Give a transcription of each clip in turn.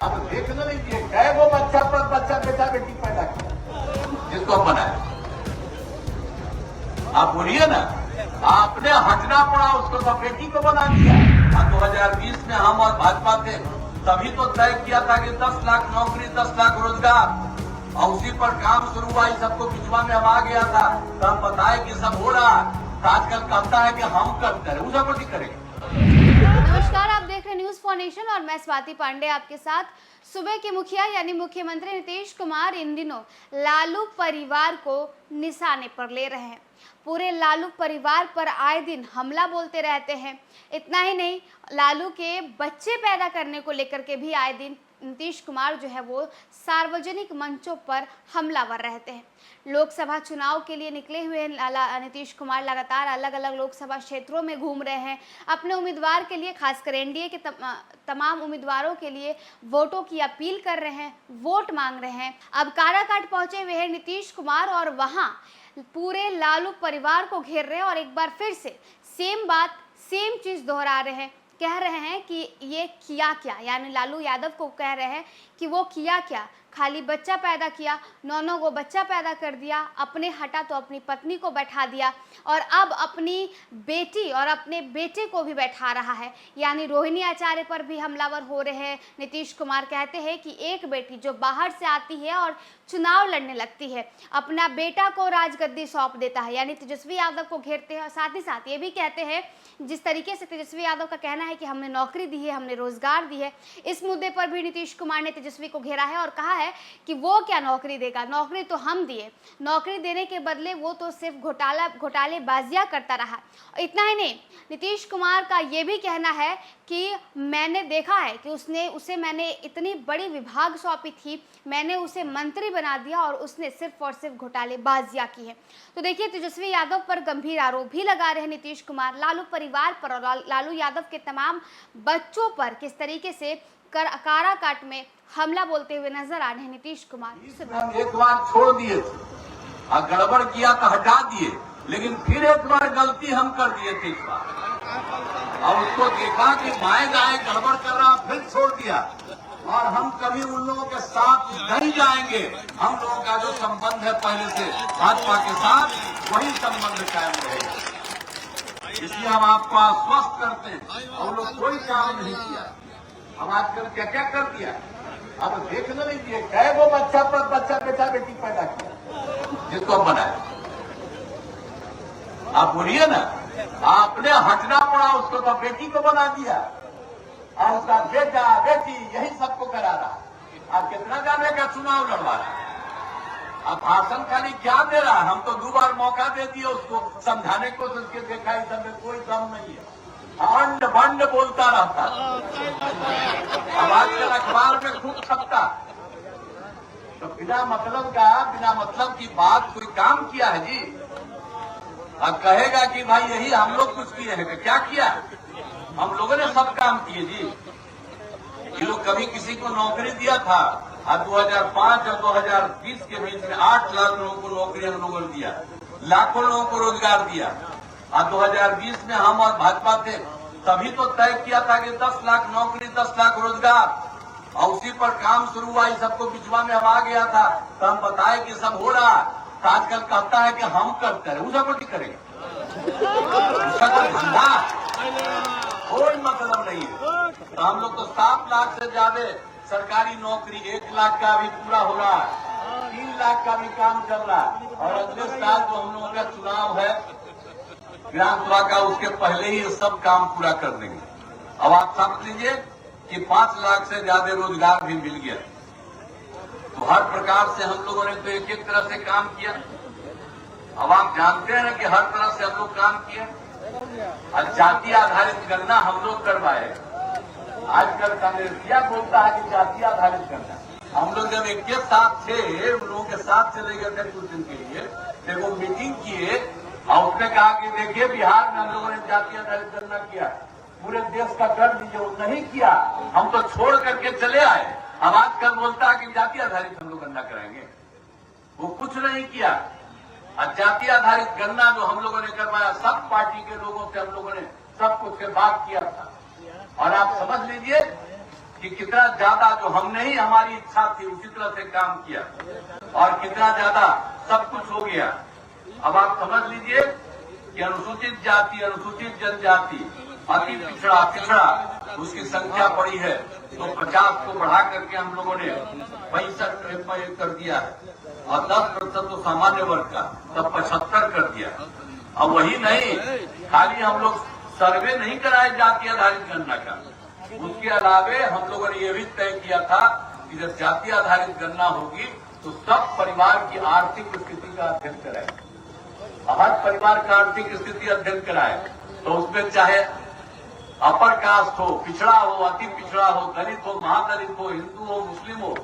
अब देखना लीजिए कै वो बच्चा पर बच्चा बेटा बेटी पैदा किया जिसको हम बनाए। आप बोलिए ना, आपने हटना पड़ा उसको तो बेटी को बना दिया। 2020 में हम और भाजपा थे तभी तो तय किया था कि 10 लाख नौकरी 10 लाख रोजगार, और उसी पर काम शुरू हुआ। सबको बिचवा में हम आ गया था तो हम बताए कि सब हो रहा। तो आजकल कहता है कि हम करते हैं, उसे कुछ करेंगे। नमस्कार, आप देख रहे हैं न्यूज फॉर नेशन और मैं स्वाति पांडे आपके साथ। सुबह के मुखिया यानी मुख्यमंत्री नीतीश कुमार इन दिनों लालू परिवार को निशाने पर ले रहे हैं। पूरे लालू परिवार पर आए दिन हमला बोलते रहते हैं। इतना ही नहीं, लालू के बच्चे पैदा करने को लेकर के भी आए दिन नीतीश कुमार जो है वो सार्वजनिक मंचों पर हमलावर रहते हैं। लोकसभा चुनाव के लिए निकले हुए नीतीश कुमार लगातार अलग अलग लोकसभा क्षेत्रों में घूम रहे हैं। अपने उम्मीदवार के लिए, खासकर एनडीए के तमाम उम्मीदवारों के लिए वोटों की अपील कर रहे हैं, वोट मांग रहे हैं। अब काराकाट पहुंचे हुए हैं नीतीश कुमार और वहां पूरे लालू परिवार को घेर रहे हैं और एक बार फिर से सेम बात, सेम चीज दोहरा रहे हैं। कह रहे हैं कि ये किया क्या, यानी लालू यादव को कह रहे हैं कि वो किया क्या। खाली बच्चा पैदा किया, 9 को बच्चा पैदा कर दिया, अपने हटा तो अपनी पत्नी को बैठा दिया और अब अपनी बेटी और अपने बेटे को भी बैठा रहा है। यानी रोहिणी आचार्य पर भी हमलावर हो रहे हैं। नीतीश कुमार कहते हैं कि एक बेटी जो बाहर से आती है और चुनाव लड़ने लगती है, अपना बेटा को राजगद्दी सौंप देता है, यानी तेजस्वी यादव को घेरते हैं। और साथ ही साथ ये भी कहते हैं, जिस तरीके से तेजस्वी यादव का कहना है कि हमने नौकरी दी है, हमने रोजगार दी है, इस मुद्दे पर भी नीतीश कुमार ने तेजस्वी को घेरा है और कहा है कि वो क्या नौकरी देगा, नौकरी तो हम दिए, नौकरी देने के बदले वो तो सिर्फ घोटालेबाजियां करता रहा। इतना ही नहीं, नीतीश कुमार का ये भी कहना है कि मैंने देखा है कि उसे मैंने इतनी बड़ी विभाग सौंपी थी, मैंने उसे मंत्री बना दिया और उसने सिर्फ और सिर्फ घोटालेबाजियां की है। तो देखिए, तेजस्वी यादव पर गंभीर आरोप भी लगा रहे हैं नीतीश कुमार। लालू परिवार पर और लालू यादव के तमाम बच्चों पर किस तरीके से काराकाट में हमला बोलते हुए नजर आ रहे हैं नीतीश कुमार। एक बार छोड़ दिए थे और गड़बड़ किया तो हटा दिए, लेकिन फिर एक बार गलती हम कर दिए थे इस बार, और उसको देखा कि माए गाए गड़बड़ कर रहा, फिर छोड़ दिया। और हम कभी उन लोगों के साथ नहीं जाएंगे। हम लोगों का जो संबंध है पहले से भाजपा के साथ, वही संबंध कायम रहेगा। इसलिए हम आपको आश्वस्त करते हैं, हम लोग कोई काम नहीं किया। हम आजकल क्या क्या कर दिया, अब देखना लीजिए कै वो बच्चा पर बच्चा बेटा बेटी पैदा किया जिसको हम बनाए। आप बोलिए ना, आपने हटना पड़ा उसको तो बेटी को बना दिया, और उसका बेटा बेटी यही सबको करा रहा। आप कितना जाने का चुनाव लड़वा रहा है, अब भाषण खाली क्या दे रहा है। हम तो 2 बार मौका दे दिए उसको समझाने को, उसके देखा इस समय कोई दम नहीं है, अंड बंड बोलता रहता। अब आजकल अखबार में खूब छपता, तो बिना मतलब की बात कोई काम किया है जी। अब कहेगा कि भाई यही हम लोग कुछ किए हैं, क्या किया, हम लोगों ने सब काम किए जी। ये लोग कभी किसी को नौकरी दिया था? 2005 और 2020 के बीच में 8 लाख लोगों को नौकरी हम लोगों ने दिया, लाखों लोगों को रोजगार दिया। 2020 में हम और भाजपा थे तभी तो तय किया था कि 10 लाख नौकरी 10 लाख रोजगार, और उसी पर काम शुरू हुआ। सबको बिचवा में हम आ गया था तो हम बताए कि सब हो रहा। तो आजकल कहता है कि हम करते हैं, उसे कुछ करेंगे, उसका कोई धंधा कोई मतलब नहीं है। तो हम लोग तो 7 लाख से ज्यादा सरकारी नौकरी, 1 लाख का भी पूरा हो रहा है, 3 लाख का भी काम चल रहा है। और अगले साल जो हम लोगों का चुनाव है ग्राम सभा का, उसके पहले ही सब काम पूरा कर देंगे। अब आप समझ लीजिए कि 5 लाख से ज्यादा रोजगार भी मिल गया। तो हर प्रकार से हम लोगों ने तो एक तरह से काम किया। अब आप जानते हैं कि हर तरह से हम लोग काम किए। और जाति आधारित गणना हम लोग करवाए। आजकल कांग्रेसिया बोलता है कि जाति आधारित गणना, हम लोग जब एक साथ थे, उन लोगों के साथ चले गए थे कुछ दिन के लिए, जब वो मीटिंग किए और उसने कहा कि देखिए बिहार में हम लोगों ने जाति आधारित गणना किया, पूरे देश का कर दीजिए, वो नहीं किया, हम तो छोड़ करके चले आए। अब आजकल बोलता है कि जाति आधारित हम लोग गणना कराएंगे, वो कुछ नहीं किया। और जाति आधारित गणना जो हम लोगों ने करवाया, सब पार्टी के लोगों से हम लोगों ने सब कुछ से बात किया था। और आप समझ लीजिए कि कितना ज्यादा जो हमने ही हमारी इच्छा थी उसी तरह से काम किया और कितना ज्यादा सब कुछ हो गया। अब आप समझ लीजिए कि अनुसूचित जाति, अनुसूचित जनजाति, अति पिछड़ा उसकी संख्या बढ़ी है तो 50 को बढ़ा करके हम लोगों ने 65 कर दिया है और 10% तो सामान्य वर्ग का, तब 75 कर दिया। अब वही नहीं, खाली हम लोग सर्वे नहीं कराए जाति आधारित गणना का, उसके अलावे हम लोगों ने यह भी तय किया था कि जब जाति आधारित गणना होगी तो सब परिवार की आर्थिक स्थिति का अध्ययन कराए, हर परिवार का आर्थिक स्थिति अध्ययन कराए। तो उसमें चाहे अपर कास्ट हो, पिछड़ा हो, अति पिछड़ा हो, दलित हो, महादलित हो, हिंदू हो, मुस्लिम हो,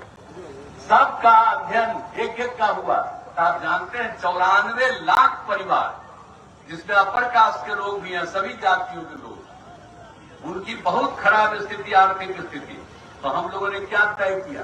सबका अध्ययन एक एक का हुआ। तो आप जानते हैं 94 लाख परिवार, जिसमें अपर कास्ट के लोग भी हैं, सभी जातियों के लोग, उनकी बहुत खराब स्थिति, आर्थिक स्थिति। तो हम लोगों ने क्या तय किया